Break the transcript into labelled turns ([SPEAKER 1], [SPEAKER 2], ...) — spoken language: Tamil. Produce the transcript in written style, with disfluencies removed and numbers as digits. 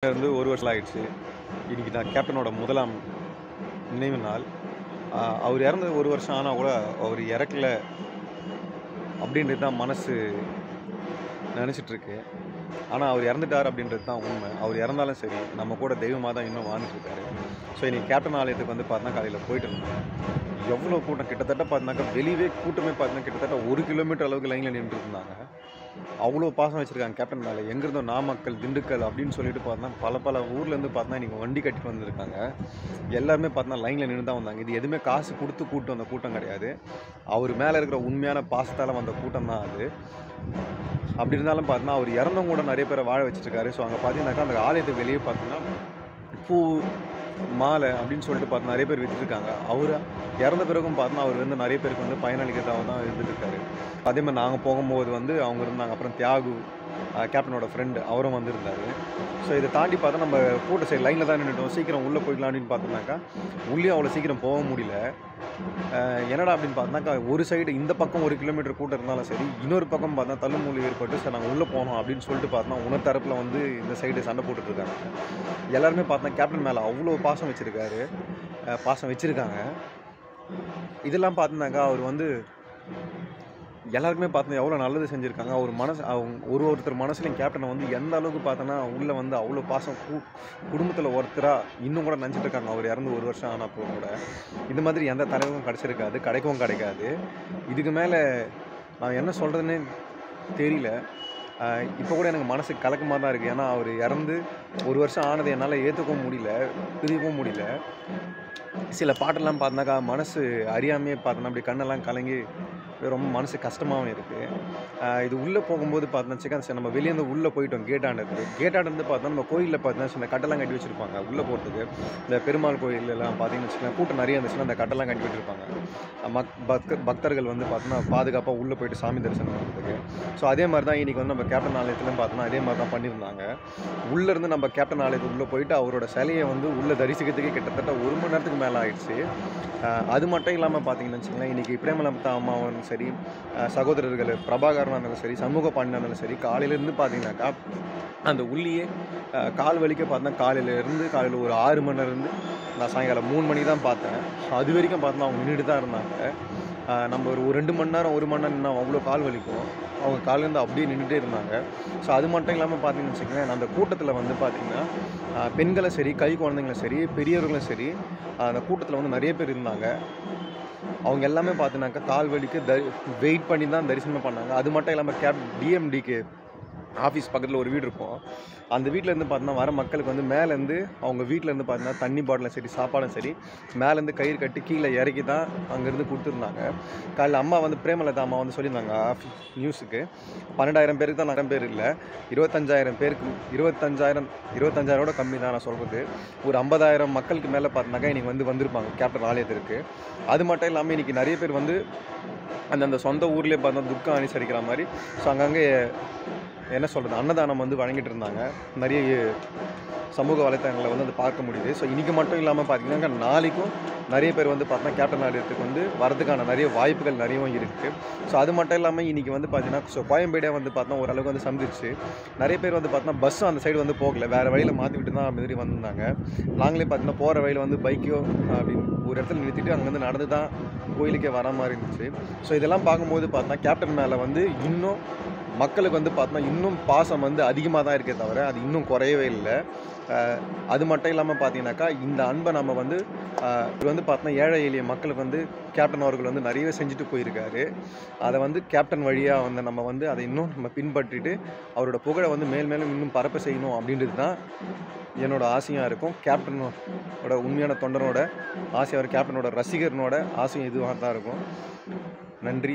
[SPEAKER 1] இருந்து 1 வருஷம் ஆயிடுச்சு. இன்னைக்கு நான் கேப்டனோட முதலாம் நினைவு நாள். அவர் இறந்து 1 வருஷம் ஆனா கூட, அவர் இறக்கல அப்படின்றது தான் மனசு நெனச்சிட்டு இருக்கு. ஆனா, அவர் இறந்துட்டார் அப்படின்றது தான் உண்மை. அவர் இறந்தாலும் சரி, நம்ம கூட தெய்வமா தான் இன்னும் வாழ்ந்துட்டு இருக்காரு. ஸோ, இன்னைக்கு கேப்டன் ஆலயத்துக்கு வந்து பார்த்தீங்கன்னா, காலையில போயிட்டு இருந்தோம். எவ்வளோ கூட்டம் கிட்டத்தட்ட பார்த்தீங்கன்னாக்கா, வெளியவே கூட்டமே பார்த்தீங்கன்னா, கிட்டத்தட்ட 1 கிலோமீட்டர் அளவுக்கு லைன்ல நின்னுட்டு இருந்தாங்க. அவ்வளோ பாசம் வச்சிருக்காங்க கேப்டன் மேல. எங்கிருந்தோ நாமக்கல், திண்டுக்கல் அப்படின்னு சொல்லிட்டு பார்த்தீங்கன்னா, பல ஊர்லேருந்து பார்த்தீங்கன்னா, இன்னைக்கு வண்டி கட்டிட்டு வந்திருக்காங்க. எல்லாருமே பார்த்தீங்கன்னா, லைன்ல நின்னு தான் வந்தாங்க. இது எதுவுமே காசு குடுத்து கூட்டு வந்த கூட்டம் கிடையாது. அவர் மேல இருக்கிற உண்மையான பாசத்தால வந்த கூட்டம் தான் அது. அப்படி இருந்தாலும் பார்த்தீங்கன்னா, அவர் இறந்தவங்க கூட நெறைய பேர வாழ வச்சுட்டுருக்காரு. ஸோ, அங்க பார்த்தீங்கன்னாக்கா, அந்த ஆலயத்துக்கு வெளியே பார்த்தீங்கன்னா, பூ, மாலை அப்படின்னு சொல்லிட்டு பார்த்தா நெறைய பேர் வித்துட்டுருக்காங்க. அவரு இறந்த பிறகும் பார்த்தீங்கன்னா, அவர் வந்து நெறைய பேருக்கு வந்து பயனளிக்கிறதா தான் இருந்துட்டுருக்காரு. அதேமாதிரி நாங்க போகும்போது வந்து அவங்க இருந்தாங்க. அப்புறம் தியாகு, கேப்டனோட ஃப்ரெண்டு அவரும் வந்திருந்தாரு. ஸோ, இத தாண்டி பார்த்தா நம்ம கூட்டம் சரி லைன்ல தான் நின்னுட்டோம். சீக்கிரம் உள்ள போயிடலாம் அப்படின்னு பார்த்தோம்னாக்கா, உள்ளேயும் அவ்வளோ சீக்கிரம் போக முடியல. என்னடா அப்படின்னு பார்த்தோம்னாக்கா, ஒரு சைடு இந்த பக்கம் 1 கிலோமீட்டர் கூட்டம் இருந்தாலும் சரி, இன்னொரு பக்கம் பார்த்தா தள்ளுமுள்ளு ஏற்பட்டு சரி நாங்க உள்ள போனோம் அப்படின்னு சொல்லிட்டு பார்த்தோம்னா, உணர் தரப்புல வந்து இந்த சைடு சண்டை போட்டுட்டு இருக்காங்க. எல்லாருமே பார்த்தா கேப்டன் மேல அவ்வளோ பாசம் வச்சிருக்காரு. பாசம் வச்சிருக்காங்க. இதெல்லாம் பார்த்தோம்னாக்கா, அவர் வந்து எல்லாருக்குமே பார்த்தீங்கன்னா எவ்வளோ நல்லது செஞ்சிருக்காங்க. அவர் மனசு ஒருத்தர் மனசுலயும் கேப்டன வந்து எந்த அளவுக்கு பார்த்தோன்னா, உள்ள வந்து அவ்வளோ பாசம் குடும்பத்தில ஒருத்தரா இன்னும் கூட நெனச்சிட்டு இருக்காங்க. அவர் இறந்து 1 வருஷம் ஆனப்போ கூட. இந்த மாதிரி எந்த தலைவருக்கும் கிடைச்சிருக்காது. கிடைக்கவும் கிடைக்காது. இதுக்கு மேல நான் என்ன சொல்றதுன்னே தெரியல. இப்போ கூட எனக்கு மனசு கலக்கமா தான் இருக்கு. ஏன்னா, அவர் இறந்து 1 வருஷம் ஆனது என்னால ஏத்துக்கவும் முடியல. பிரியவும் முடியல. சில பாட்டெல்லாம் பார்த்தோன்னாக்கா, மனசு அறியாமயே பார்த்தோன்னா, அப்படியே கண்ணெல்லாம் கலங்கி ரொம்ப மனசு கஷ்டமாவும் இருக்கு. இது உள்ள போகும்போது பார்த்தோன்னு வச்சுக்கோங்க, சரி நம்ம வெளியேருந்து உள்ள போயிட்டோம் கேட்டாண்ட இருந்து. கேட்டாண்ட பார்த்தா நம்ம கோயில்ல பார்த்தீங்கன்னா, சின்ன கட்டெல்லாம் கட்டி வச்சிருப்பாங்க உள்ள போறதுக்கு. இந்த பெருமாள் கோயில்லலாம் பார்த்தீங்கன்னு வச்சுக்கோங்களேன், கூட்டம் நெறைய இருந்துச்சுன்னா, அந்த கட்டெல்லாம் கட்டி வச்சிருப்பாங்க. பக்தர்கள் வந்து பார்த்தோன்னா, பாதுகாப்பா உள்ள போயிட்டு சாமி தரிசனம் பண்றதுக்கு. ஸோ, அதே மாரி தான் இன்னைக்கு வந்து நம்ம கேப்டன் ஆலயத்திலும் பார்த்தோன்னா, அதே மாரி தான் பண்ணியிருந்தாங்க. உள்ளேருந்து நம்ம கேப்டன் ஆலயத்துக்கு உள்ள போயிட்டு, அவரோட சிலைய வந்து உள்ள தரிசிக்கிறதுக்கே கிட்டத்தட்ட 1 மணி நேரத்துக்கு மேல ஆயிடுச்சு. அது மட்டும் இல்லாம பார்த்தீங்கன்னு வச்சுக்கோங்களேன், இன்னைக்கு பிரேமலதா அம்மாவும் சரி, சகோதரர்கள் பிரபாகரனா இருந்தாலும் சரி, சண்முக பாண்டியனா இருந்தாலும் சரி, காலையிலேருந்து பார்த்தீங்கன்னாக்கா, அந்த உள்ளேயே கால் வலிக்க பார்த்தா காலையில ஒரு 6 மணிலேருந்து நான் சாயங்காலம் 3 மணிக்கு தான் பார்த்தேன். அதுவரைக்கும் பார்த்தோன்னா, அவங்க நின்னுட்டு தான் இருந்தாங்க. நம்ம ஒரு 2 மணி நேரம், 1 மணி நேரம் நின்னா அவ்வளோ கால் வலிக்கும். அவங்க கால்லேருந்து அப்படியே நின்னுட்டே இருந்தாங்க. ஸோ, அது மட்டும் இல்லாம பார்த்தீங்கன்னு வச்சுக்கோங்களேன், அந்த கூட்டத்தில வந்து பார்த்தீங்கன்னா, பெண்களும் சரி, கை குழந்தைங்களும் சரி, பெரியவர்களும் சரி, அந்த கூட்டத்தில வந்து நெறைய பேர் இருந்தாங்க. அவங்க எல்லாமே பார்த்தீங்கன்னாக்கா, கால் வலிக்கு வெயிட் பண்ணி தான் தரிசனமே பண்ணாங்க. அது மட்டும் இல்லாம டிஎம்டிகே ஆஃபீஸ் பக்கத்தில ஒரு வீடு இருக்கும். அந்த வீட்லேருந்து பார்த்தீங்கன்னா, வர மக்களுக்கு வந்து மேலேருந்து அவங்க வீட்லேருந்து பார்த்தீங்கன்னா, தண்ணி பாட்டிலும் சரி, சாப்பாடும் சரி, மேலேருந்து கயிறு கட்டி கீழ இறக்கி தான் அங்கேருந்து குடுத்துருந்தாங்க. காலைல அம்மா வந்து பிரேமலதா அம்மா வந்து சொல்லியிருந்தாங்க நியூஸுக்கு. 12,000 பேருக்கு தான் பேர் இல்ல. 25,000 பேருக்கு 25,000 கம்மி தான் நான் சொல்றது. ஒரு 50,000 மக்களுக்கு மேல பார்த்தீங்கன்னாக்கா, இன்னைக்கு வந்திருப்பாங்க கேப்டன் ஆலயத்திற்கு. அது மட்டும் இல்லாம இன்னைக்கு நெறைய பேர் வந்து அந்தந்த சொந்த ஊர்லயே பார்த்தா துக்கம் அனுசரிக்கிற மாரி, ஸோ அங்கங்க என்ன சொல்றது, அன்னதானம் வந்து வழங்கிட்டு இருந்தாங்க. நெறைய சமூக வலைத்தளங்கள்ல வந்து அத பார்க்க முடியுது. ஸோ, இன்னைக்கு மட்டும் இல்லாம பார்த்தீங்கன்னா, நாளைக்கும் நெறைய பேர் வந்து பார்த்தீங்கன்னா, கேப்டன் ஆலயத்துக்கு வந்து வரதுக்கான நெறைய வாய்ப்புகள் நெறையவும் இருக்கு. ஸோ, அது மட்டும் இல்லாம இன்னைக்கு வந்து பார்த்தீங்கன்னா, கோயம்பேடே வந்து பார்த்தா ஓரளவுக்கு வந்து சந்திருச்சு. நெறைய பேர் வந்து பார்த்தீங்கன்னா, பஸ்ஸும் அந்த சைடு வந்து போகல. வேற வழியில மாத்தி விட்டு தான் மாதிரி வந்திருந்தாங்க. நாங்களே பார்த்தீங்கன்னா, போற வழியில வந்து பைக்கையோ அப்படின்னு ஒரு இடத்துல நிறுத்திட்டு அங்கேருந்து நடந்து தான் கோயிலுக்கே வர மாரி இருந்துச்சு. ஸோ, இதெல்லாம் பார்க்கும்போது பார்த்தா கேப்டன் மேல வந்து இன்னும் மக்களுக்கு வந்து பார்த்தோன்னா, இன்னும் பாசம் வந்து அதிகமா தான் இருக்கே தவிர, அது இன்னும் குறையவே இல்ல. அது மட்டும் இல்லாம பார்த்தீங்கன்னாக்கா, இந்த அன்ப நம்ம வந்து இவர் வந்து பார்த்தோன்னா, ஏழை எளிய மக்களுக்கு வந்து கேப்டன் அவர்கள் வந்து நெறையவே செஞ்சுட்டு போயிருக்காரு. அத வந்து கேப்டன் வழியா வந்து நம்ம வந்து அத இன்னும் நம்ம பின்பற்றிட்டு, அவரோட புகழ வந்து மேலும் இன்னும் பரப்ப செய்யணும் அப்படின்றது தான் என்னோட ஆசையா இருக்கும். கேப்டனோட உண்மையான தொண்டனோட ஆசையா, கேப்டனோட ரசிகர்னோட ஆசையும் இதுவா தான் இருக்கும். நன்றி.